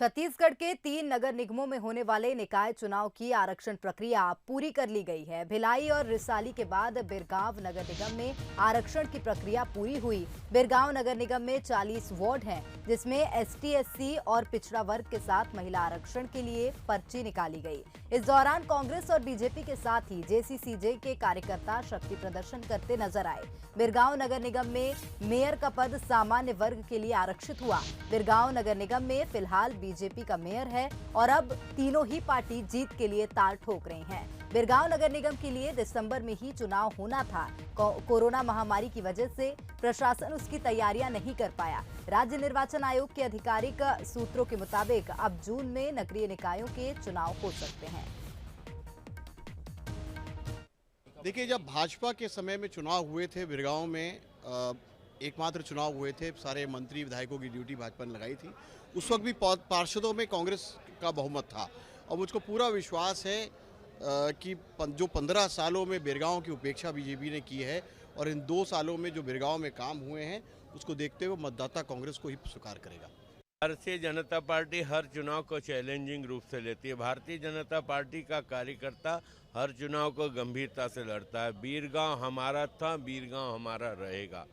छत्तीसगढ़ के 3 नगर निगमों में होने वाले निकाय चुनाव की आरक्षण प्रक्रिया पूरी कर ली गई है। भिलाई और रिसाली के बाद बिरगांव नगर निगम में आरक्षण की प्रक्रिया पूरी हुई। बिरगांव नगर निगम में 40 वार्ड हैं, जिसमें एसटी, एससी और पिछड़ा वर्ग के साथ महिला आरक्षण के लिए पर्ची निकाली गई। इस दौरान कांग्रेस और बीजेपी के साथ ही जेसीसीजे के कार्यकर्ता शक्ति प्रदर्शन करते नजर आए। बिरगांव नगर निगम में मेयर का पद सामान्य वर्ग के लिए आरक्षित हुआ। बिरगांव नगर निगम में फिलहाल बीजेपी का मेयर है और अब तीनों ही पार्टी जीत के लिए ताल ठोक रही हैं। बिरगांव नगर निगम के लिए दिसंबर में ही चुनाव होना था। कोरोना महामारी की वजह से प्रशासन उसकी तैयारियां नहीं कर पाया। राज्य निर्वाचन आयोग के आधिकारिक सूत्रों के मुताबिक अब जून में नगरीय निकायों के चुनाव हो सकते हैं। देखिए, जब भाजपा के समय में चुनाव हुए थे बिरगांव में, एकमात्र चुनाव हुए थे, सारे मंत्री विधायकों की ड्यूटी भाजपा ने लगाई थी। उस वक्त भी पार्षदों में कांग्रेस का बहुमत था और मुझको पूरा विश्वास है कि जो 15 सालों में बिरगांव की उपेक्षा बीजेपी ने की है और इन 2 सालों में जो बिरगांव में काम हुए हैं, उसको देखते हुए मतदाता कांग्रेस को ही स्वीकार करेगा। भारतीय जनता पार्टी हर चुनाव को चैलेंजिंग रूप से लेती है। भारतीय जनता पार्टी का कार्यकर्ता हर चुनाव को गंभीरता से लड़ता है। बीरगांव हमारा था, बीरगांव हमारा रहेगा।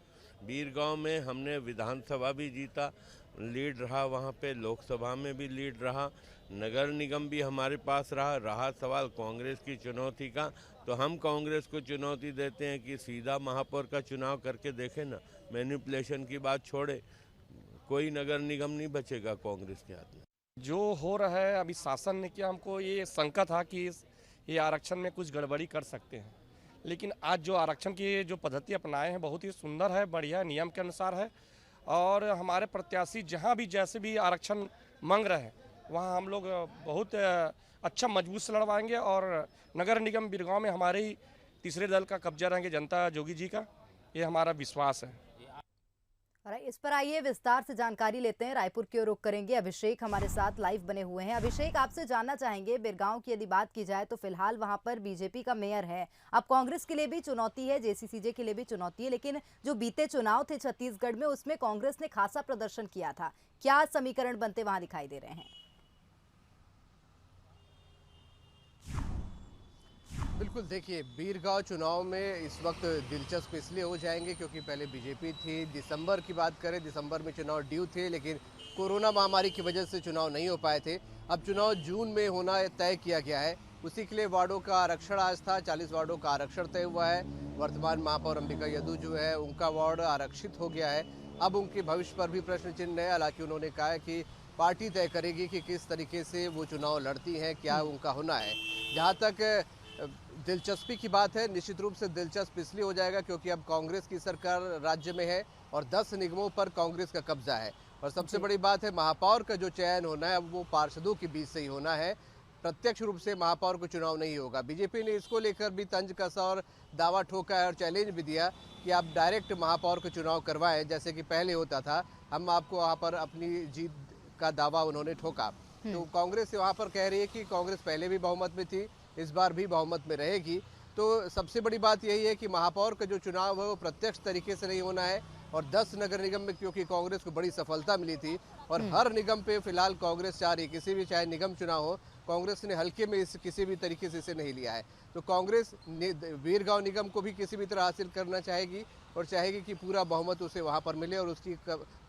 बीरगांव में हमने विधानसभा भी जीता, लीड रहा, वहाँ पे लोकसभा में भी लीड रहा, नगर निगम भी हमारे पास रहा सवाल कांग्रेस की चुनौती का, तो हम कांग्रेस को चुनौती देते हैं कि सीधा महापौर का चुनाव करके देखें ना। मैनिपुलेशन की बात छोड़े, कोई नगर निगम नहीं बचेगा कांग्रेस के हाथ में। जो हो रहा है अभी शासन ने किया, हमको ये शंका था कि ये आरक्षण में कुछ गड़बड़ी कर सकते हैं, लेकिन आज जो आरक्षण की जो पद्धति अपनाए हैं बहुत ही सुंदर है, बढ़िया नियम के अनुसार है और हमारे प्रत्याशी जहां भी जैसे भी आरक्षण मांग रहे हैं वहां हम लोग बहुत अच्छा मजबूत से लड़वाएंगे और नगर निगम बिरगांव में हमारे ही तीसरे दल का कब्जा रहेंगे, जनता जोगी जी का, ये हमारा विश्वास है। और इस पर आइए विस्तार से जानकारी लेते हैं। रायपुर की ओर रुख करेंगे। अभिषेक हमारे साथ लाइव बने हुए हैं। अभिषेक, आपसे जानना चाहेंगे, बिरगांव की यदि बात की जाए तो फिलहाल वहां पर बीजेपी का मेयर है। अब कांग्रेस के लिए भी चुनौती है, जेसीसीजे के लिए भी चुनौती है, लेकिन जो बीते चुनाव थे छत्तीसगढ़ में उसमें कांग्रेस ने खासा प्रदर्शन किया था। क्या समीकरण बनते वहां दिखाई दे रहे हैं? बिल्कुल, देखिए, बीरगांव चुनाव में इस वक्त दिलचस्प इसलिए हो जाएंगे क्योंकि पहले बीजेपी थी। दिसंबर की बात करें, दिसंबर में चुनाव ड्यू थे, लेकिन कोरोना महामारी की वजह से चुनाव नहीं हो पाए थे। अब चुनाव जून में होना तय किया गया है। उसी के लिए वार्डों का आरक्षण आज था। 40 वार्डों का आरक्षण तय हुआ है। वर्तमान महापौर अंबिका यदू जो है, उनका वार्ड आरक्षित हो गया है। अब उनके भविष्य पर भी प्रश्न चिन्ह है। हालांकि उन्होंने कहा है कि पार्टी तय करेगी कि किस तरीके से वो चुनाव लड़ती हैं, क्या उनका होना है। जहाँ तक दिलचस्पी की बात है, निश्चित रूप से दिलचस्प इसलिए हो जाएगा क्योंकि अब कांग्रेस की सरकार राज्य में है और 10 निगमों पर कांग्रेस का कब्जा है। और सबसे बड़ी बात है, महापौर का जो चयन होना है वो पार्षदों के बीच से ही होना है। प्रत्यक्ष रूप से महापौर को चुनाव नहीं होगा। बीजेपी ने इसको लेकर भी तंज कसा और दावा ठोका है और चैलेंज भी दिया कि आप डायरेक्ट महापौर को चुनाव करवाएं, जैसे कि पहले होता था। हम आपको वहाँ पर अपनी जीत का दावा उन्होंने ठोका। तो कांग्रेस वहाँ पर कह रही है कि कांग्रेस पहले भी बहुमत में थी, इस बार भी बहुमत में रहेगी। तो सबसे बड़ी बात यही है कि महापौर का जो चुनाव है वो प्रत्यक्ष तरीके से नहीं होना है। और 10 नगर निगम में क्योंकि कांग्रेस को बड़ी सफलता मिली थी और हर निगम पे फिलहाल कांग्रेस चाह रही, किसी भी चाहे निगम चुनाव हो, कांग्रेस ने हल्के में इस किसी भी तरीके से इसे नहीं लिया है। तो कांग्रेस बीरगांव निगम को भी किसी भी तरह हासिल करना चाहेगी और चाहेगी कि पूरा बहुमत उसे वहाँ पर मिले और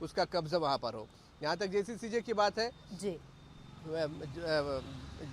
उसका कब्जा वहाँ पर हो। यहाँ तक जेसीसीजे की बात है जी,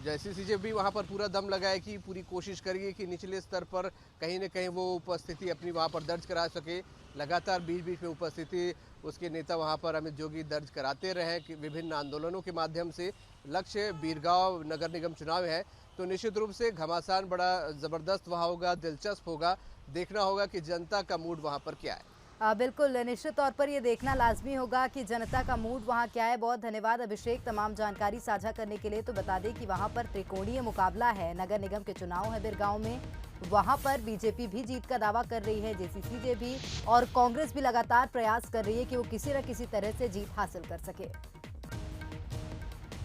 जेसीसीजे भी वहाँ पर पूरा दम लगाए कि पूरी कोशिश करेगी कि निचले स्तर पर कहीं न कहीं वो उपस्थिति अपनी वहाँ पर दर्ज करा सके। लगातार बीच बीच में उपस्थिति उसके नेता वहाँ पर अमित जोगी दर्ज कराते रहे कि विभिन्न आंदोलनों के माध्यम से। लक्ष्य बीरगांव नगर निगम चुनाव है, तो निश्चित रूप से घमासान बड़ा ज़बरदस्त वहाँ होगा, दिलचस्प होगा। देखना होगा कि जनता का मूड वहाँ पर क्या है। बिल्कुल, निश्चित तौर पर ये देखना लाजमी होगा कि जनता का मूड वहां क्या है। बहुत धन्यवाद अभिषेक तमाम जानकारी साझा करने के लिए। तो बता दें कि वहां पर त्रिकोणीय मुकाबला है, नगर निगम के चुनाव है बिरगांव में। वहां पर बीजेपी भी जीत का दावा कर रही है, जेसीसीजे भी, और कांग्रेस भी लगातार प्रयास कर रही है कि वो किसी न किसी तरह से जीत हासिल कर सके।